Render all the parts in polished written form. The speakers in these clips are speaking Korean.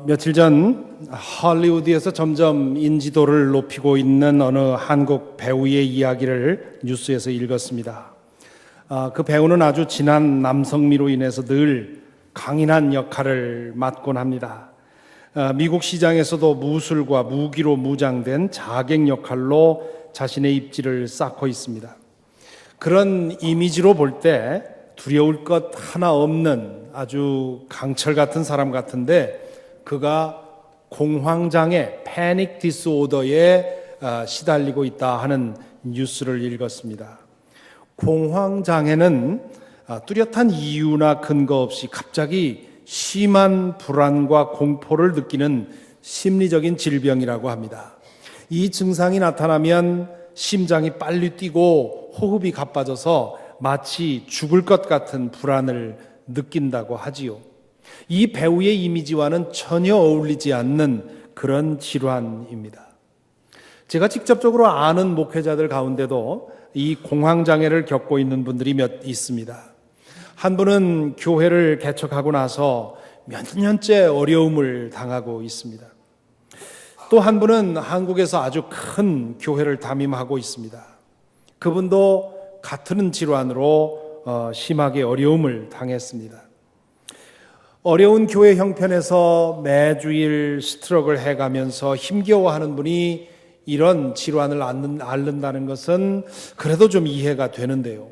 며칠 전 할리우드에서 점점 인지도를 높이고 있는 어느 한국 배우의 이야기를 뉴스에서 읽었습니다. 그 배우는 아주 진한 남성미로 인해서 늘 강인한 역할을 맡곤 합니다. 미국 시장에서도 무술과 무기로 무장된 자객 역할로 자신의 입지를 쌓고 있습니다. 그런 이미지로 볼 때 두려울 것 하나 없는 아주 강철 같은 사람 같은데, 그가 공황장애 패닉 디스오더에 시달리고 있다 하는 뉴스를 읽었습니다. 공황장애는 뚜렷한 이유나 근거 없이 갑자기 심한 불안과 공포를 느끼는 심리적인 질병이라고 합니다. 이 증상이 나타나면 심장이 빨리 뛰고 호흡이 가빠져서 마치 죽을 것 같은 불안을 느낀다고 하지요. 이 배우의 이미지와는 전혀 어울리지 않는 그런 질환입니다. 제가 직접적으로 아는 목회자들 가운데도 이 공황장애를 겪고 있는 분들이 몇 있습니다. 한 분은 교회를 개척하고 나서 몇 년째 어려움을 당하고 있습니다. 또 한 분은 한국에서 아주 큰 교회를 담임하고 있습니다. 그분도 같은 질환으로 심하게 어려움을 당했습니다. 어려운 교회 형편에서 매주일 스트럭을 해가면서 힘겨워하는 분이 이런 질환을 앓는다는 것은 그래도 좀 이해가 되는데요.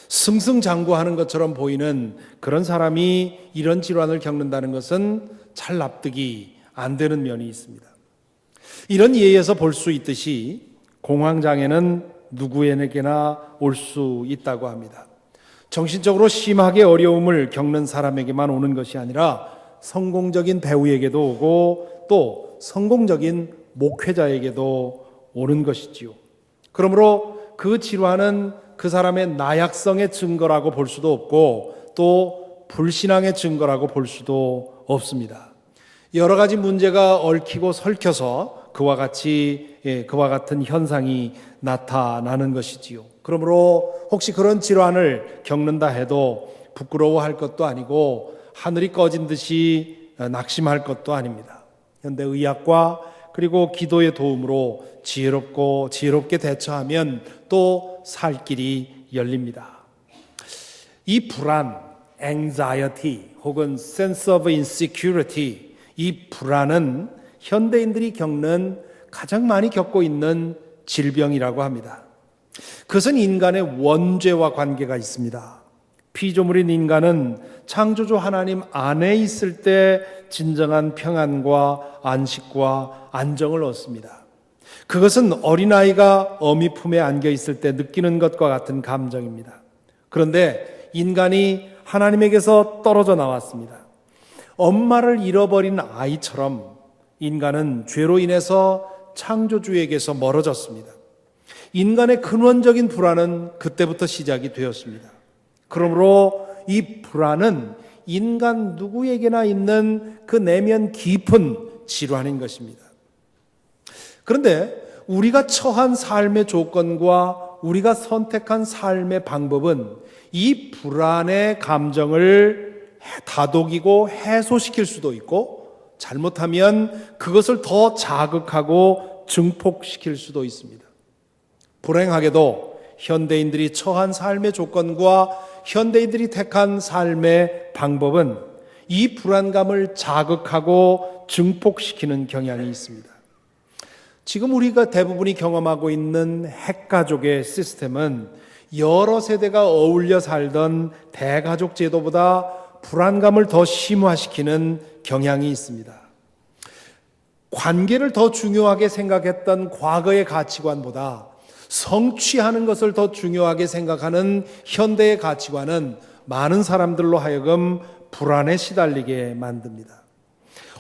승승장구하는 것처럼 보이는 그런 사람이 이런 질환을 겪는다는 것은 잘 납득이 안 되는 면이 있습니다. 이런 예에서 볼 수 있듯이 공황장애는 누구에게나 올 수 있다고 합니다. 정신적으로 심하게 어려움을 겪는 사람에게만 오는 것이 아니라 성공적인 배우에게도 오고 또 성공적인 목회자에게도 오는 것이지요. 그러므로 그 질환은 그 사람의 나약성의 증거라고 볼 수도 없고 또 불신앙의 증거라고 볼 수도 없습니다. 여러 가지 문제가 얽히고 설켜서 그와 같은 현상이 나타나는 것이지요. 그러므로 혹시 그런 질환을 겪는다 해도 부끄러워할 것도 아니고 하늘이 꺼진 듯이 낙심할 것도 아닙니다. 현대의학과 그리고 기도의 도움으로 지혜롭게 대처하면 또 살 길이 열립니다. 이 불안, anxiety 혹은 sense of insecurity, 이 불안은 현대인들이 가장 많이 겪고 있는 질병이라고 합니다. 그것은 인간의 원죄와 관계가 있습니다. 피조물인 인간은 창조주 하나님 안에 있을 때 진정한 평안과 안식과 안정을 얻습니다. 그것은 어린아이가 어미 품에 안겨 있을 때 느끼는 것과 같은 감정입니다. 그런데 인간이 하나님에게서 떨어져 나왔습니다. 엄마를 잃어버린 아이처럼 인간은 죄로 인해서 창조주에게서 멀어졌습니다. 인간의 근원적인 불안은 그때부터 시작이 되었습니다. 그러므로 이 불안은 인간 누구에게나 있는 그 내면 깊은 질환인 것입니다. 그런데 우리가 처한 삶의 조건과 우리가 선택한 삶의 방법은 이 불안의 감정을 다독이고 해소시킬 수도 있고 잘못하면 그것을 더 자극하고 증폭시킬 수도 있습니다. 불행하게도 현대인들이 처한 삶의 조건과 현대인들이 택한 삶의 방법은 이 불안감을 자극하고 증폭시키는 경향이 있습니다. 지금 우리가 대부분이 경험하고 있는 핵가족의 시스템은 여러 세대가 어울려 살던 대가족 제도보다 불안감을 더 심화시키는 경향이 있습니다. 관계를 더 중요하게 생각했던 과거의 가치관보다 성취하는 것을 더 중요하게 생각하는 현대의 가치관은 많은 사람들로 하여금 불안에 시달리게 만듭니다.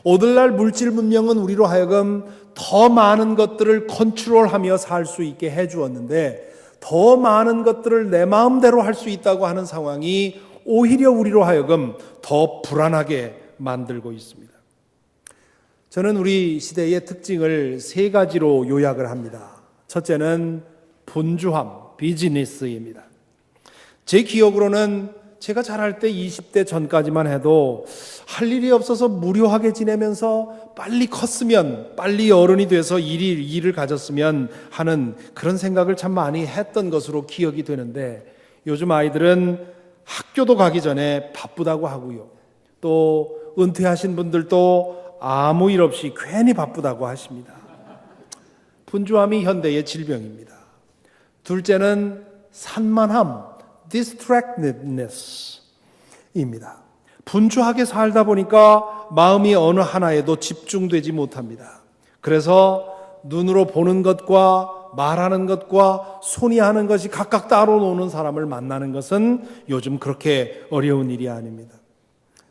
오늘날 물질 문명은 우리로 하여금 더 많은 것들을 컨트롤하며 살 수 있게 해주었는데 더 많은 것들을 내 마음대로 할 수 있다고 하는 상황이 오히려 우리로 하여금 더 불안하게 만들고 있습니다. 저는 우리 시대의 특징을 세 가지로 요약을 합니다. 첫째는 분주함, 비즈니스입니다. 제 기억으로는 제가 자랄 때 20대 전까지만 해도 할 일이 없어서 무료하게 지내면서 빨리 컸으면, 빨리 어른이 돼서 일을 가졌으면 하는 그런 생각을 참 많이 했던 것으로 기억이 되는데, 요즘 아이들은 학교도 가기 전에 바쁘다고 하고요. 또 은퇴하신 분들도 아무 일 없이 괜히 바쁘다고 하십니다. 분주함이 현대의 질병입니다. 둘째는 산만함, distractedness입니다. 분주하게 살다 보니까 마음이 어느 하나에도 집중되지 못합니다. 그래서 눈으로 보는 것과 말하는 것과 손이 하는 것이 각각 따로 노는 사람을 만나는 것은 요즘 그렇게 어려운 일이 아닙니다.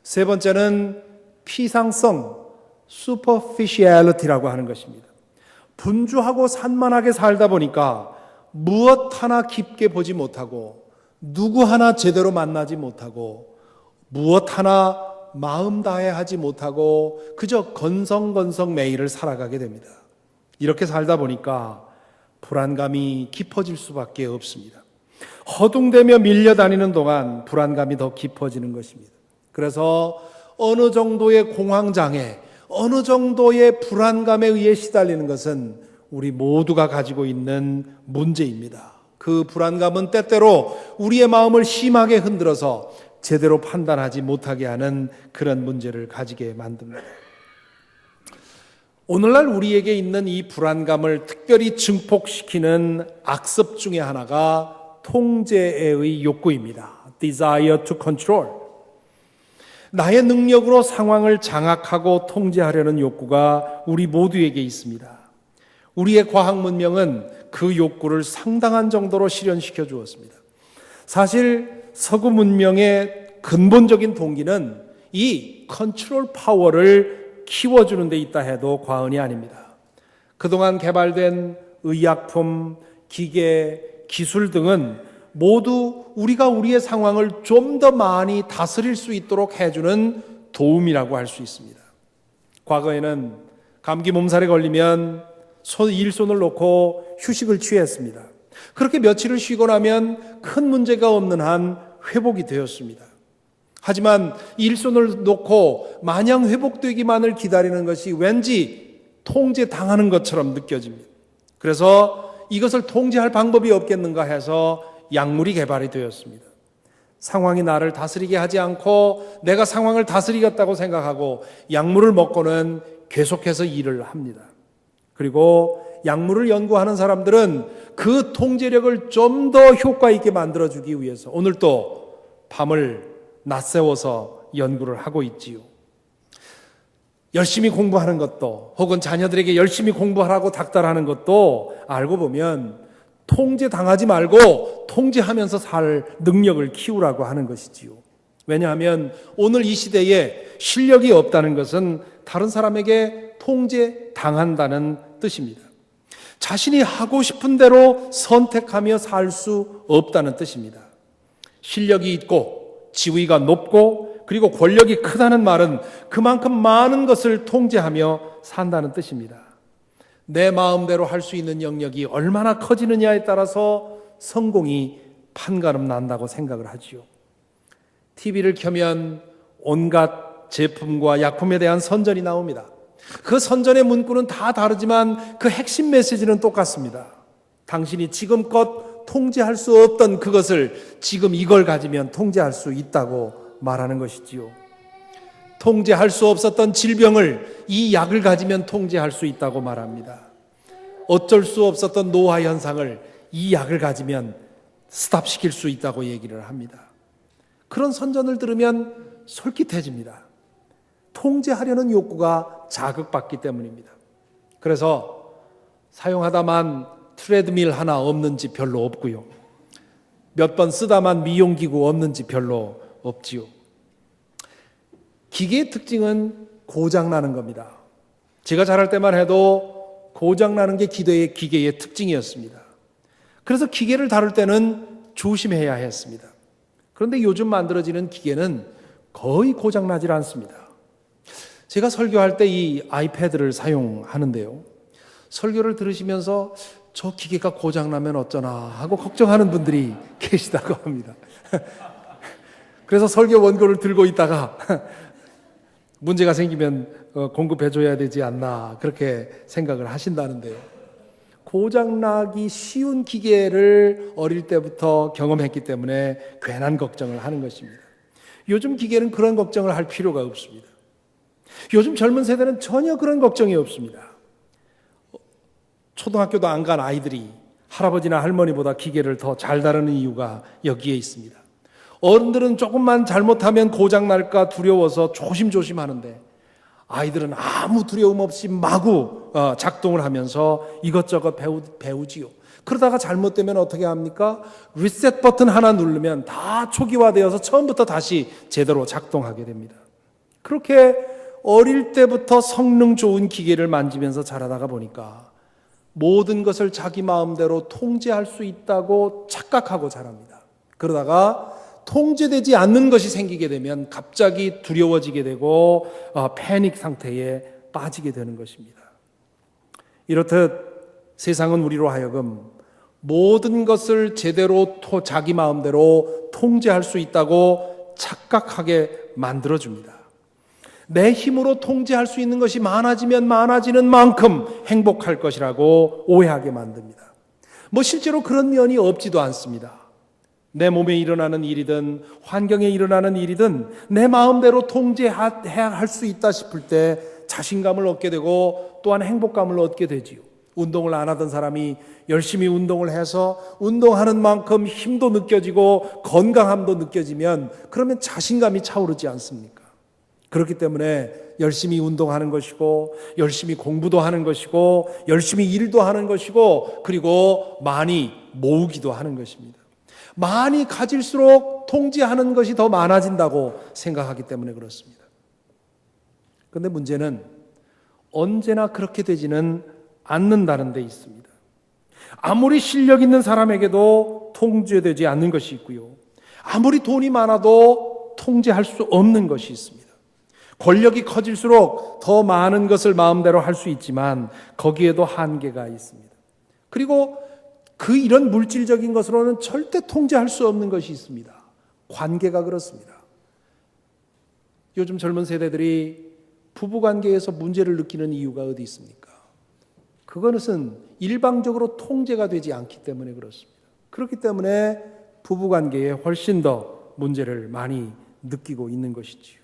세 번째는 피상성, superficiality라고 하는 것입니다. 분주하고 산만하게 살다 보니까 무엇 하나 깊게 보지 못하고 누구 하나 제대로 만나지 못하고 무엇 하나 마음 다해 하지 못하고 그저 건성건성 매일을 살아가게 됩니다. 이렇게 살다 보니까 불안감이 깊어질 수밖에 없습니다. 허둥대며 밀려다니는 동안 불안감이 더 깊어지는 것입니다. 그래서 어느 정도의 공황장애, 어느 정도의 불안감에 의해 시달리는 것은 우리 모두가 가지고 있는 문제입니다. 그 불안감은 때때로 우리의 마음을 심하게 흔들어서 제대로 판단하지 못하게 하는 그런 문제를 가지게 만듭니다. 오늘날 우리에게 있는 이 불안감을 특별히 증폭시키는 악습 중에 하나가 통제의 욕구입니다. Desire to control. 나의 능력으로 상황을 장악하고 통제하려는 욕구가 우리 모두에게 있습니다. 우리의 과학 문명은 그 욕구를 상당한 정도로 실현시켜 주었습니다. 사실 서구 문명의 근본적인 동기는 이 컨트롤 파워를 키워주는 데 있다 해도 과언이 아닙니다. 그동안 개발된 의약품, 기계, 기술 등은 모두 우리가 우리의 상황을 좀 더 많이 다스릴 수 있도록 해주는 도움이라고 할 수 있습니다. 과거에는 감기 몸살에 걸리면 일손을 놓고 휴식을 취했습니다. 그렇게 며칠을 쉬고 나면 큰 문제가 없는 한 회복이 되었습니다. 하지만 일손을 놓고 마냥 회복되기만을 기다리는 것이 왠지 통제당하는 것처럼 느껴집니다. 그래서 이것을 통제할 방법이 없겠는가 해서 약물이 개발이 되었습니다. 상황이 나를 다스리게 하지 않고 내가 상황을 다스리겠다고 생각하고 약물을 먹고는 계속해서 일을 합니다. 그리고 약물을 연구하는 사람들은 그 통제력을 좀 더 효과 있게 만들어주기 위해서 오늘 또 밤을 낮새워서 연구를 하고 있지요. 열심히 공부하는 것도 혹은 자녀들에게 열심히 공부하라고 닥달하는 것도 알고 보면 통제당하지 말고 통제하면서 살 능력을 키우라고 하는 것이지요. 왜냐하면 오늘 이 시대에 실력이 없다는 것은 다른 사람에게 통제당한다는 뜻입니다. 자신이 하고 싶은 대로 선택하며 살 수 없다는 뜻입니다. 실력이 있고 지위가 높고 그리고 권력이 크다는 말은 그만큼 많은 것을 통제하며 산다는 뜻입니다. 내 마음대로 할 수 있는 영역이 얼마나 커지느냐에 따라서 성공이 판가름 난다고 생각을 하지요. TV를 켜면 온갖 제품과 약품에 대한 선전이 나옵니다. 그 선전의 문구는 다 다르지만 그 핵심 메시지는 똑같습니다. 당신이 지금껏 통제할 수 없던 그것을 지금 이걸 가지면 통제할 수 있다고 말하는 것이지요. 통제할 수 없었던 질병을 이 약을 가지면 통제할 수 있다고 말합니다. 어쩔 수 없었던 노화 현상을 이 약을 가지면 스탑시킬 수 있다고 얘기를 합니다. 그런 선전을 들으면 솔깃해집니다. 통제하려는 욕구가 자극받기 때문입니다. 그래서 사용하다만 트레드밀 하나 없는지 별로 없고요. 몇 번 쓰다만 미용기구 없는지 별로 없지요. 기계의 특징은 고장나는 겁니다. 제가 자랄 때만 해도 고장나는 게 기계의 특징이었습니다. 그래서 기계를 다룰 때는 조심해야 했습니다. 그런데 요즘 만들어지는 기계는 거의 고장나질 않습니다. 제가 설교할 때 이 아이패드를 사용하는데요. 설교를 들으시면서 저 기계가 고장나면 어쩌나 하고 걱정하는 분들이 계시다고 합니다. 그래서 설교 원고를 들고 있다가 문제가 생기면 공급해줘야 되지 않나 그렇게 생각을 하신다는데요. 고장나기 쉬운 기계를 어릴 때부터 경험했기 때문에 괜한 걱정을 하는 것입니다. 요즘 기계는 그런 걱정을 할 필요가 없습니다. 요즘 젊은 세대는 전혀 그런 걱정이 없습니다. 초등학교도 안 간 아이들이 할아버지나 할머니보다 기계를 더 잘 다루는 이유가 여기에 있습니다. 어른들은 조금만 잘못하면 고장날까 두려워서 조심조심 하는데 아이들은 아무 두려움 없이 마구 작동을 하면서 이것저것 배우지요. 그러다가 잘못되면 어떻게 합니까? 리셋 버튼 하나 누르면 다 초기화되어서 처음부터 다시 제대로 작동하게 됩니다. 그렇게 어릴 때부터 성능 좋은 기계를 만지면서 자라다가 보니까 모든 것을 자기 마음대로 통제할 수 있다고 착각하고 자랍니다. 그러다가 통제되지 않는 것이 생기게 되면 갑자기 두려워지게 되고 패닉 상태에 빠지게 되는 것입니다. 이렇듯 세상은 우리로 하여금 모든 것을 제대로 자기 마음대로 통제할 수 있다고 착각하게 만들어줍니다. 내 힘으로 통제할 수 있는 것이 많아지면 많아지는 만큼 행복할 것이라고 오해하게 만듭니다. 실제로 그런 면이 없지도 않습니다. 내 몸에 일어나는 일이든 환경에 일어나는 일이든 내 마음대로 통제해야 할 수 있다 싶을 때 자신감을 얻게 되고 또한 행복감을 얻게 되지요. 운동을 안 하던 사람이 열심히 운동을 해서 운동하는 만큼 힘도 느껴지고 건강함도 느껴지면 그러면 자신감이 차오르지 않습니까? 그렇기 때문에 열심히 운동하는 것이고 열심히 공부도 하는 것이고 열심히 일도 하는 것이고 그리고 많이 모으기도 하는 것입니다. 많이 가질수록 통제하는 것이 더 많아진다고 생각하기 때문에 그렇습니다. 그런데 문제는 언제나 그렇게 되지는 않는다는 데 있습니다. 아무리 실력 있는 사람에게도 통제되지 않는 것이 있고요. 아무리 돈이 많아도 통제할 수 없는 것이 있습니다. 권력이 커질수록 더 많은 것을 마음대로 할 수 있지만 거기에도 한계가 있습니다. 그리고 이런 물질적인 것으로는 절대 통제할 수 없는 것이 있습니다. 관계가 그렇습니다. 요즘 젊은 세대들이 부부관계에서 문제를 느끼는 이유가 어디 있습니까? 그것은 일방적으로 통제가 되지 않기 때문에 그렇습니다. 그렇기 때문에 부부관계에 훨씬 더 문제를 많이 느끼고 있는 것이지요.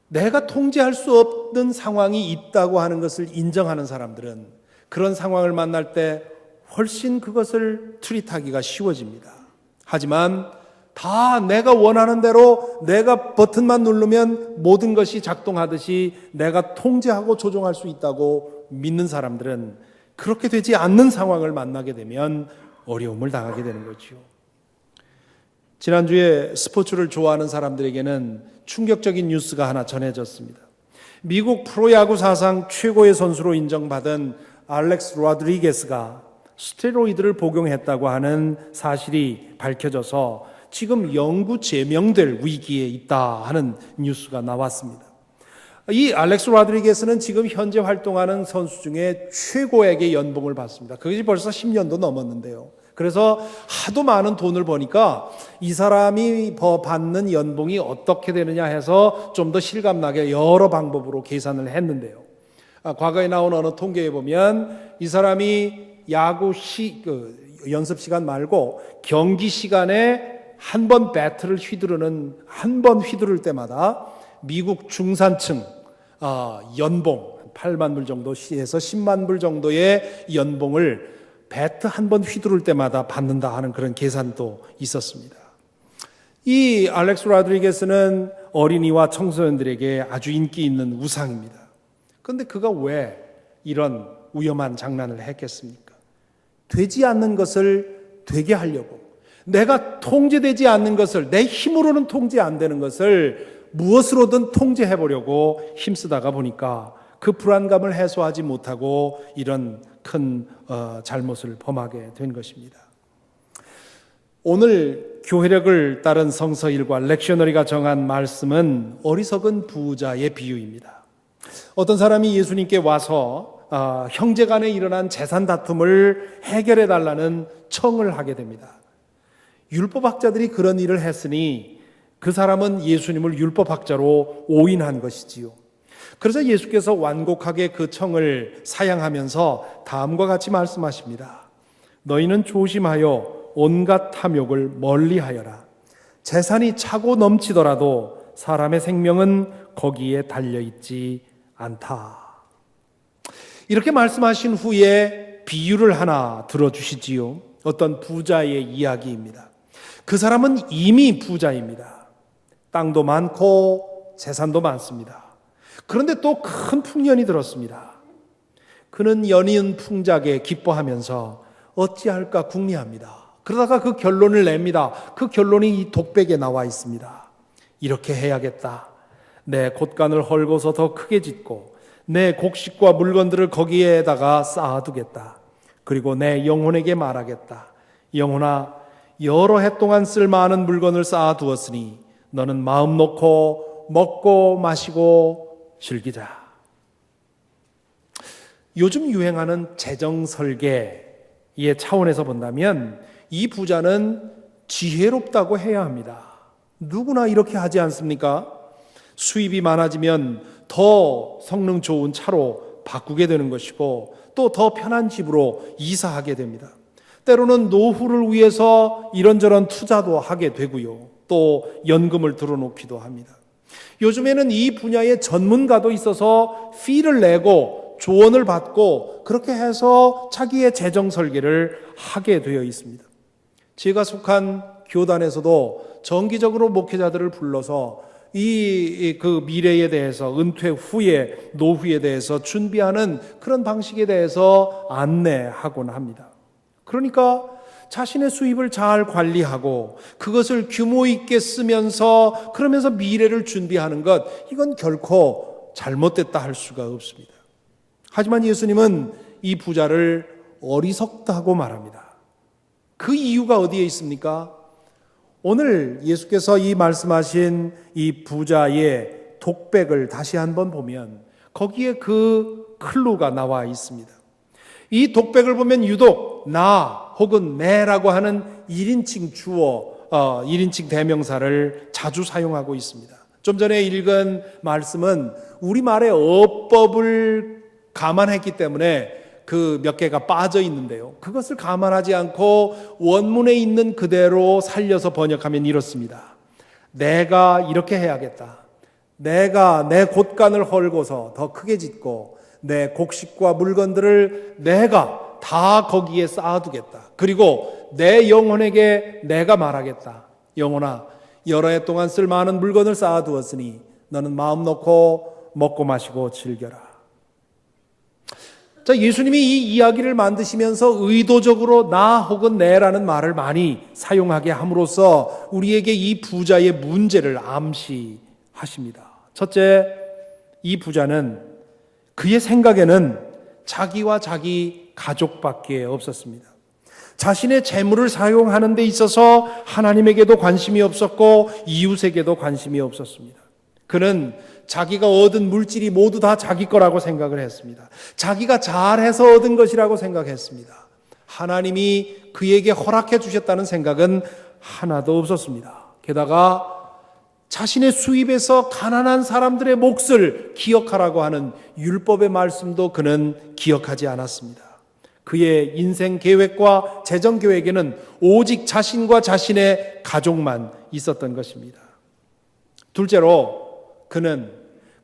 내가 통제할 수 없는 상황이 있다고 하는 것을 인정하는 사람들은 그런 상황을 만날 때 훨씬 그것을 트릿하기가 쉬워집니다. 하지만 다 내가 원하는 대로 내가 버튼만 누르면 모든 것이 작동하듯이 내가 통제하고 조종할 수 있다고 믿는 사람들은 그렇게 되지 않는 상황을 만나게 되면 어려움을 당하게 되는 거죠. 지난주에 스포츠를 좋아하는 사람들에게는 충격적인 뉴스가 하나 전해졌습니다. 미국 프로야구 사상 최고의 선수로 인정받은 알렉스 로드리게스가 스테로이드를 복용했다고 하는 사실이 밝혀져서 지금 영구 제명될 위기에 있다 하는 뉴스가 나왔습니다. 이 알렉스 로드리게스는 지금 현재 활동하는 선수 중에 최고액의 연봉을 받습니다. 그것이 벌써 10년도 넘었는데요. 그래서 하도 많은 돈을 버니까 이 사람이 받는 연봉이 어떻게 되느냐 해서 좀 더 실감나게 여러 방법으로 계산을 했는데요. 과거에 나온 어느 통계에 보면 이 사람이 연습 시간 말고 경기 시간에 한 번 배트를 한 번 휘두를 때마다 미국 중산층 연봉 8만 불 정도에서 10만 불 정도의 연봉을 배트 한 번 휘두를 때마다 받는다 하는 그런 계산도 있었습니다. 이 알렉스 로드리게스는 어린이와 청소년들에게 아주 인기 있는 우상입니다. 그런데 그가 왜 이런 위험한 장난을 했겠습니까? 되지 않는 것을 되게 하려고, 내가 통제되지 않는 것을, 내 힘으로는 통제 안 되는 것을 무엇으로든 통제해보려고 힘쓰다가 보니까 그 불안감을 해소하지 못하고 이런 큰 잘못을 범하게 된 것입니다. 오늘 교회력을 따른 성서일과 렉셔너리가 정한 말씀은 어리석은 부자의 비유입니다. 어떤 사람이 예수님께 와서 형제간에 일어난 재산 다툼을 해결해 달라는 청을 하게 됩니다. 율법학자들이 그런 일을 했으니 그 사람은 예수님을 율법학자로 오인한 것이지요. 그래서 예수께서 완곡하게 그 청을 사양하면서 다음과 같이 말씀하십니다. 너희는 조심하여 온갖 탐욕을 멀리하여라. 재산이 차고 넘치더라도 사람의 생명은 거기에 달려있지 않다. 이렇게 말씀하신 후에 비유를 하나 들어주시지요. 어떤 부자의 이야기입니다. 그 사람은 이미 부자입니다. 땅도 많고 재산도 많습니다. 그런데 또 큰 풍년이 들었습니다. 그는 연이은 풍작에 기뻐하면서 어찌할까 궁리합니다. 그러다가 그 결론을 냅니다. 그 결론이 이 독백에 나와 있습니다. 이렇게 해야겠다. 내 곳간을 헐고서 더 크게 짓고 내 곡식과 물건들을 거기에다가 쌓아두겠다. 그리고 내 영혼에게 말하겠다. 영혼아, 여러 해 동안 쓸 많은 물건을 쌓아두었으니 너는 마음 놓고 먹고 마시고 즐기자. 요즘 유행하는 재정 설계의 차원에서 본다면 이 부자는 지혜롭다고 해야 합니다. 누구나 이렇게 하지 않습니까? 수입이 많아지면 더 성능 좋은 차로 바꾸게 되는 것이고 또 더 편한 집으로 이사하게 됩니다. 때로는 노후를 위해서 이런저런 투자도 하게 되고요. 또 연금을 들어놓기도 합니다. 요즘에는 이 분야의 전문가도 있어서 피를 내고 조언을 받고 그렇게 해서 자기의 재정 설계를 하게 되어 있습니다. 제가 속한 교단에서도 정기적으로 목회자들을 불러서 그 미래에 대해서 은퇴 후에 노후에 대해서 준비하는 그런 방식에 대해서 안내하곤 합니다. 그러니까 자신의 수입을 잘 관리하고 그것을 규모 있게 쓰면서 그러면서 미래를 준비하는 것, 이건 결코 잘못됐다 할 수가 없습니다. 하지만 예수님은 이 부자를 어리석다고 말합니다. 그 이유가 어디에 있습니까? 오늘 예수께서 이 말씀하신 이 부자의 독백을 다시 한번 보면 거기에 그 클루가 나와 있습니다. 이 독백을 보면 유독 나 혹은 내라고 하는 1인칭 주어, 1인칭 대명사를 자주 사용하고 있습니다. 좀 전에 읽은 말씀은 우리말의 어법을 감안했기 때문에 그 몇 개가 빠져 있는데요. 그것을 감안하지 않고 원문에 있는 그대로 살려서 번역하면 이렇습니다. 내가 이렇게 해야겠다. 내가 내 곳간을 헐고서 더 크게 짓고 내 곡식과 물건들을 내가 다 거기에 쌓아두겠다. 그리고 내 영혼에게 내가 말하겠다. 영혼아, 여러 해 동안 쓸 많은 물건을 쌓아두었으니 너는 마음 놓고 먹고 마시고 즐겨라. 자, 예수님이 이 이야기를 만드시면서 의도적으로 나 혹은 내라는 말을 많이 사용하게 함으로써 우리에게 이 부자의 문제를 암시하십니다. 첫째, 이 부자는 그의 생각에는 자기와 자기 가족밖에 없었습니다. 자신의 재물을 사용하는 데 있어서 하나님에게도 관심이 없었고 이웃에게도 관심이 없었습니다. 그는 자기가 얻은 물질이 모두 다 자기 거라고 생각을 했습니다. 자기가 잘해서 얻은 것이라고 생각했습니다. 하나님이 그에게 허락해 주셨다는 생각은 하나도 없었습니다. 게다가 자신의 수입에서 가난한 사람들의 몫을 기억하라고 하는 율법의 말씀도 그는 기억하지 않았습니다. 그의 인생 계획과 재정 계획에는 오직 자신과 자신의 가족만 있었던 것입니다. 둘째로 그는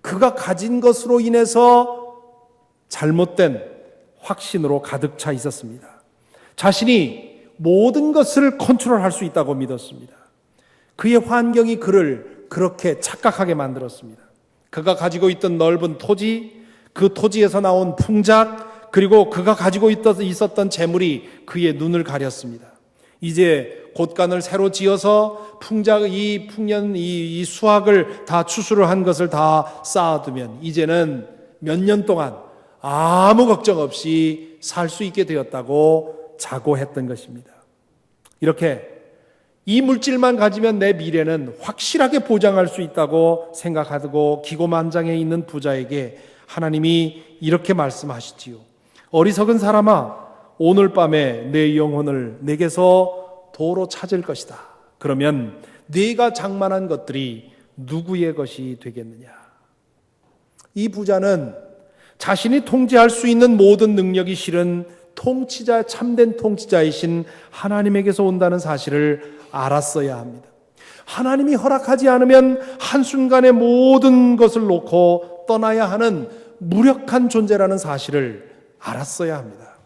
그가 가진 것으로 인해서 잘못된 확신으로 가득 차 있었습니다. 자신이 모든 것을 컨트롤할 수 있다고 믿었습니다. 그의 환경이 그를 그렇게 착각하게 만들었습니다. 그가 가지고 있던 넓은 토지, 그 토지에서 나온 풍작, 그리고 그가 가지고 있었던 재물이 그의 눈을 가렸습니다. 이제 곳간을 새로 지어서 이 풍년, 이 수확을 다 추수를 한 것을 다 쌓아두면 이제는 몇 년 동안 아무 걱정 없이 살 수 있게 되었다고 자고했던 것입니다. 이렇게 이 물질만 가지면 내 미래는 확실하게 보장할 수 있다고 생각하고 기고만장해 있는 부자에게 하나님이 이렇게 말씀하시지요. 어리석은 사람아, 오늘 밤에 내 영혼을 내게서 도로 찾을 것이다. 그러면 네가 장만한 것들이 누구의 것이 되겠느냐? 이 부자는 자신이 통제할 수 있는 모든 능력이 실은 통치자, 참된 통치자이신 하나님에게서 온다는 사실을 알았어야 합니다. 하나님이 허락하지 않으면 한순간에 모든 것을 놓고 떠나야 하는 무력한 존재라는 사실을 알았어야 합니다.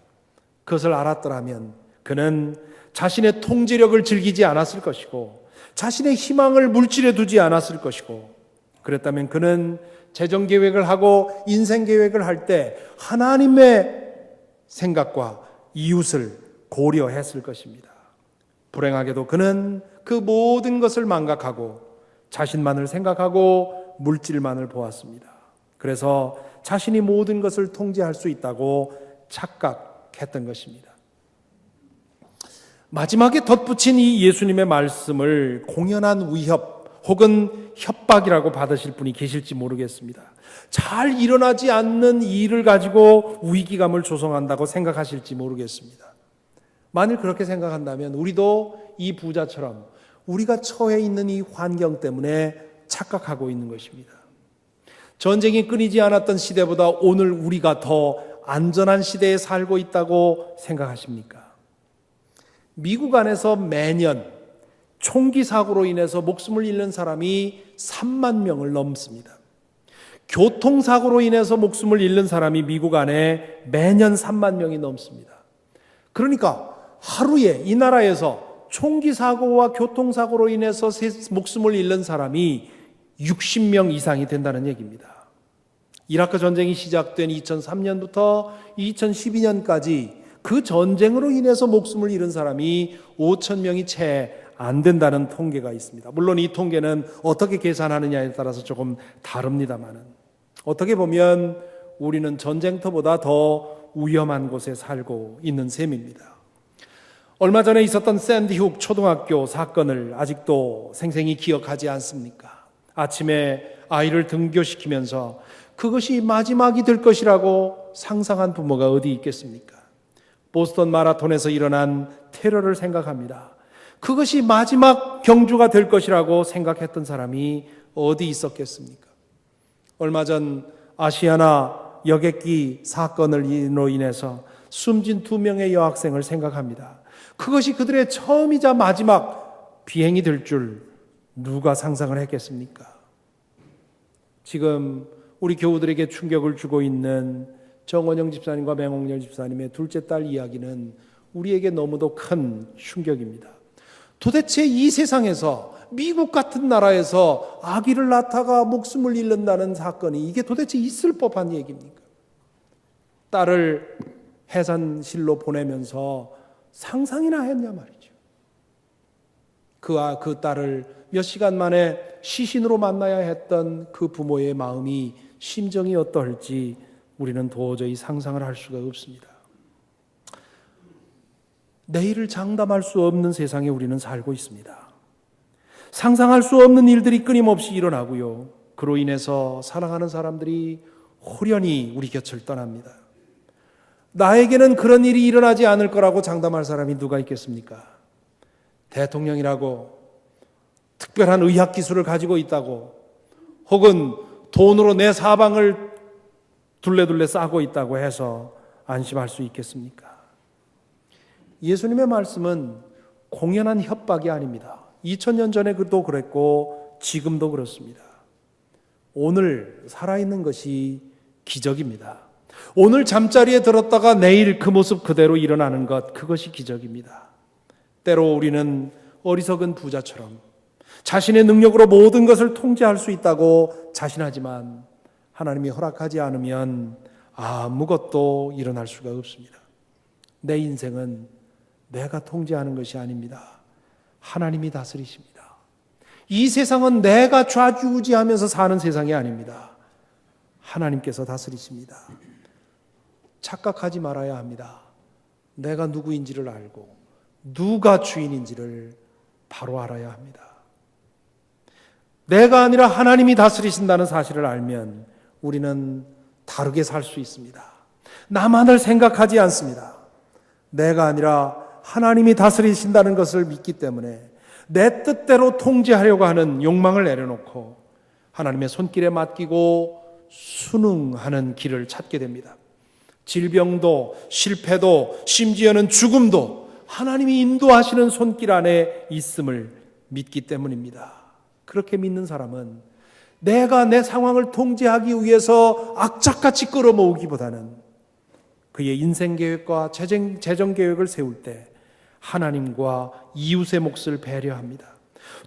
그것을 알았더라면 그는 자신의 통제력을 즐기지 않았을 것이고 자신의 희망을 물질에 두지 않았을 것이고, 그랬다면 그는 재정계획을 하고 인생계획을 할 때 하나님의 생각과 이웃을 고려했을 것입니다. 불행하게도 그는 그 모든 것을 망각하고 자신만을 생각하고 물질만을 보았습니다. 그래서 자신이 모든 것을 통제할 수 있다고 착각했던 것입니다. 마지막에 덧붙인 이 예수님의 말씀을 공연한 위협 혹은 협박이라고 받으실 분이 계실지 모르겠습니다. 잘 일어나지 않는 일을 가지고 위기감을 조성한다고 생각하실지 모르겠습니다. 만일 그렇게 생각한다면 우리도 이 부자처럼 우리가 처해 있는 이 환경 때문에 착각하고 있는 것입니다. 전쟁이 끊이지 않았던 시대보다 오늘 우리가 더 안전한 시대에 살고 있다고 생각하십니까? 미국 안에서 매년 총기 사고로 인해서 목숨을 잃는 사람이 3만 명을 넘습니다. 교통사고로 인해서 목숨을 잃는 사람이 미국 안에 매년 3만 명이 넘습니다. 그러니까 하루에 이 나라에서 총기 사고와 교통사고로 인해서 목숨을 잃는 사람이 60명 이상이 된다는 얘기입니다. 이라크 전쟁이 시작된 2003년부터 2012년까지 그 전쟁으로 인해서 목숨을 잃은 사람이 5천 명이 채 안 된다는 통계가 있습니다. 물론 이 통계는 어떻게 계산하느냐에 따라서 조금 다릅니다만은, 어떻게 보면 우리는 전쟁터보다 더 위험한 곳에 살고 있는 셈입니다. 얼마 전에 있었던 샌디훅 초등학교 사건을 아직도 생생히 기억하지 않습니까? 아침에 아이를 등교시키면서 그것이 마지막이 될 것이라고 상상한 부모가 어디 있겠습니까? 보스턴 마라톤에서 일어난 테러를 생각합니다. 그것이 마지막 경주가 될 것이라고 생각했던 사람이 어디 있었겠습니까? 얼마 전 아시아나 여객기 사건으로 인해서 숨진 2명의 여학생을 생각합니다. 그것이 그들의 처음이자 마지막 비행이 될 줄 누가 상상을 했겠습니까? 지금 우리 교우들에게 충격을 주고 있는 정원영 집사님과 맹홍렬 집사님의 둘째 딸 이야기는 우리에게 너무도 큰 충격입니다. 도대체 이 세상에서 미국 같은 나라에서 아기를 낳다가 목숨을 잃는다는 사건이 이게 도대체 있을 법한 얘기입니까? 딸을 해산실로 보내면서 상상이나 했냐 말이죠. 그 딸을 몇 시간 만에 시신으로 만나야 했던 그 부모의 마음이, 심정이 어떠할지 우리는 도저히 상상을 할 수가 없습니다. 내일을 장담할 수 없는 세상에 우리는 살고 있습니다. 상상할 수 없는 일들이 끊임없이 일어나고요. 그로 인해서 사랑하는 사람들이 호련히 우리 곁을 떠납니다. 나에게는 그런 일이 일어나지 않을 거라고 장담할 사람이 누가 있겠습니까? 대통령이라고, 특별한 의학 기술을 가지고 있다고, 혹은 돈으로 내 사방을 둘레둘레 싸고 있다고 해서 안심할 수 있겠습니까? 예수님의 말씀은 공연한 협박이 아닙니다. 2000년 전에도 그랬고 지금도 그렇습니다. 오늘 살아있는 것이 기적입니다. 오늘 잠자리에 들었다가 내일 그 모습 그대로 일어나는 것, 그것이 기적입니다. 때로 우리는 어리석은 부자처럼 자신의 능력으로 모든 것을 통제할 수 있다고 자신하지만 하나님이 허락하지 않으면 아무것도 일어날 수가 없습니다. 내 인생은 내가 통제하는 것이 아닙니다. 하나님이 다스리십니다. 이 세상은 내가 좌지우지하면서 사는 세상이 아닙니다. 하나님께서 다스리십니다. 착각하지 말아야 합니다. 내가 누구인지를 알고 누가 주인인지를 바로 알아야 합니다. 내가 아니라 하나님이 다스리신다는 사실을 알면 우리는 다르게 살 수 있습니다. 나만을 생각하지 않습니다. 내가 아니라 하나님이 다스리신다는 것을 믿기 때문에 내 뜻대로 통제하려고 하는 욕망을 내려놓고 하나님의 손길에 맡기고 순응하는 길을 찾게 됩니다. 질병도 실패도 심지어는 죽음도 하나님이 인도하시는 손길 안에 있음을 믿기 때문입니다. 그렇게 믿는 사람은 내가 내 상황을 통제하기 위해서 악착같이 끌어모으기보다는 그의 인생 계획과 재정 계획을 세울 때 하나님과 이웃의 몫을 배려합니다.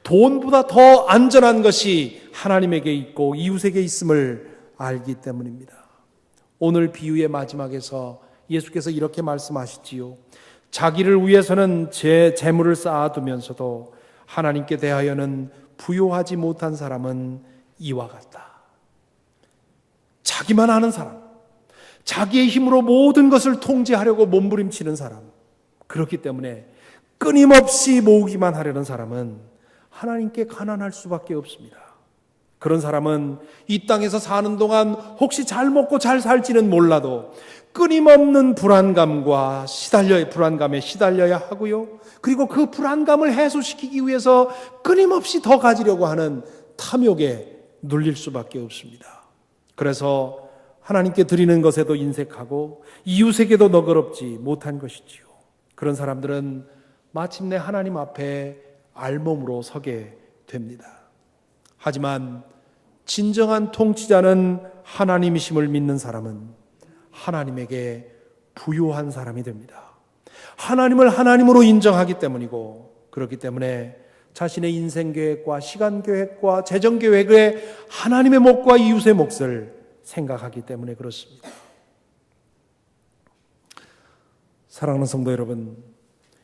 돈보다 더 안전한 것이 하나님에게 있고 이웃에게 있음을 알기 때문입니다. 오늘 비유의 마지막에서 예수께서 이렇게 말씀하시지요. 자기를 위해서는 제 재물을 쌓아두면서도 하나님께 대하여는 부요하지 못한 사람은 이와 같다. 자기만 아는 사람, 자기의 힘으로 모든 것을 통제하려고 몸부림치는 사람, 그렇기 때문에 끊임없이 모으기만 하려는 사람은 하나님께 가난할 수밖에 없습니다. 그런 사람은 이 땅에서 사는 동안 혹시 잘 먹고 잘 살지는 몰라도 끊임없는 불안감에 시달려야 하고요. 그리고 그 불안감을 해소시키기 위해서 끊임없이 더 가지려고 하는 탐욕에 눌릴 수밖에 없습니다. 그래서 하나님께 드리는 것에도 인색하고 이웃에게도 너그럽지 못한 것이지요. 그런 사람들은 마침내 하나님 앞에 알몸으로 서게 됩니다. 하지만 진정한 통치자는 하나님이심을 믿는 사람은 하나님에게 부요한 사람이 됩니다. 하나님을 하나님으로 인정하기 때문이고, 그렇기 때문에 자신의 인생 계획과 시간 계획과 재정 계획에 하나님의 몫과 이웃의 몫을 생각하기 때문에 그렇습니다. 사랑하는 성도 여러분,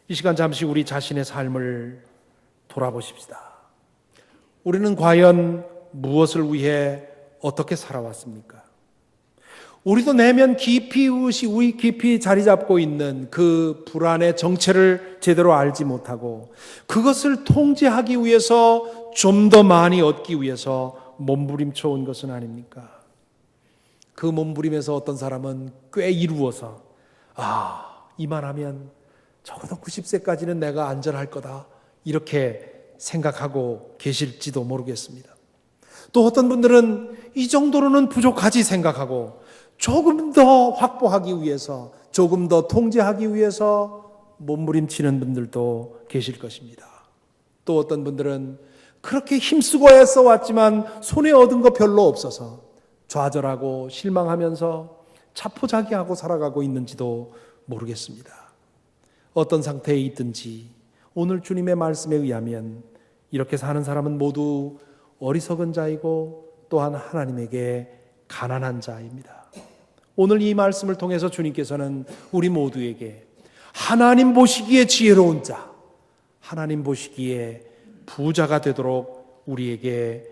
이 시간 잠시 우리 자신의 삶을 돌아보십시다. 우리는 과연 무엇을 위해 어떻게 살아왔습니까? 우리도 내면 깊이 자리 잡고 있는 그 불안의 정체를 제대로 알지 못하고 그것을 통제하기 위해서 좀 더 많이 얻기 위해서 몸부림쳐 온 것은 아닙니까? 그 몸부림에서 어떤 사람은 꽤 이루어서 이만하면 적어도 90세까지는 내가 안전할 거다 이렇게 생각하고 계실지도 모르겠습니다. 또 어떤 분들은 이 정도로는 부족하지 생각하고 조금 더 확보하기 위해서, 조금 더 통제하기 위해서 몸부림치는 분들도 계실 것입니다. 또 어떤 분들은 그렇게 힘쓰고 애써 왔지만 손에 얻은 거 별로 없어서 좌절하고 실망하면서 자포자기하고 살아가고 있는지도 모르겠습니다. 어떤 상태에 있든지 오늘 주님의 말씀에 의하면 이렇게 사는 사람은 모두 어리석은 자이고 또한 하나님에게 가난한 자입니다. 오늘 이 말씀을 통해서 주님께서는 우리 모두에게 하나님 보시기에 지혜로운 자, 하나님 보시기에 부자가 되도록 우리를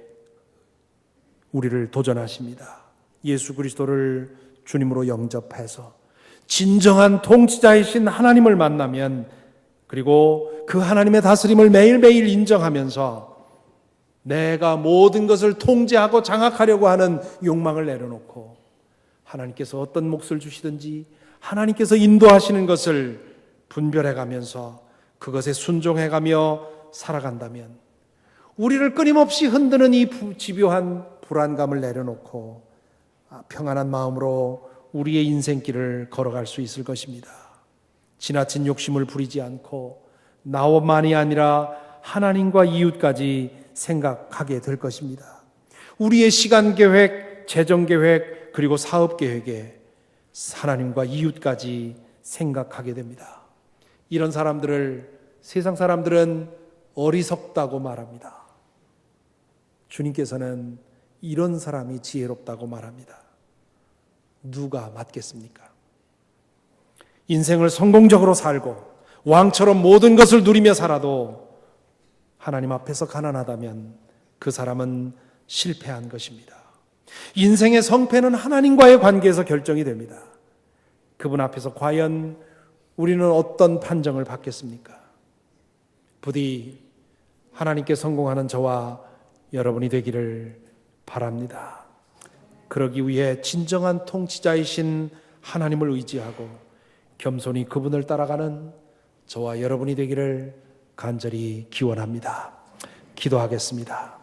도전하십니다. 예수 그리스도를 주님으로 영접해서 진정한 통치자이신 하나님을 만나면, 그리고 그 하나님의 다스림을 매일매일 인정하면서 내가 모든 것을 통제하고 장악하려고 하는 욕망을 내려놓고 하나님께서 어떤 몫을 주시든지 하나님께서 인도하시는 것을 분별해가면서 그것에 순종해가며 살아간다면 우리를 끊임없이 흔드는 이 집요한 불안감을 내려놓고 평안한 마음으로 우리의 인생길을 걸어갈 수 있을 것입니다. 지나친 욕심을 부리지 않고 나만이 아니라 하나님과 이웃까지 생각하게 될 것입니다. 우리의 시간 계획, 재정 계획, 그리고 사업 계획에 하나님과 이웃까지 생각하게 됩니다. 이런 사람들을 세상 사람들은 어리석다고 말합니다. 주님께서는 이런 사람이 지혜롭다고 말합니다. 누가 맞겠습니까? 인생을 성공적으로 살고 왕처럼 모든 것을 누리며 살아도 하나님 앞에서 가난하다면 그 사람은 실패한 것입니다. 인생의 성패는 하나님과의 관계에서 결정이 됩니다. 그분 앞에서 과연 우리는 어떤 판정을 받겠습니까? 부디 하나님께 성공하는 저와 여러분이 되기를 바랍니다. 그러기 위해 진정한 통치자이신 하나님을 의지하고 겸손히 그분을 따라가는 저와 여러분이 되기를 간절히 기원합니다. 기도하겠습니다.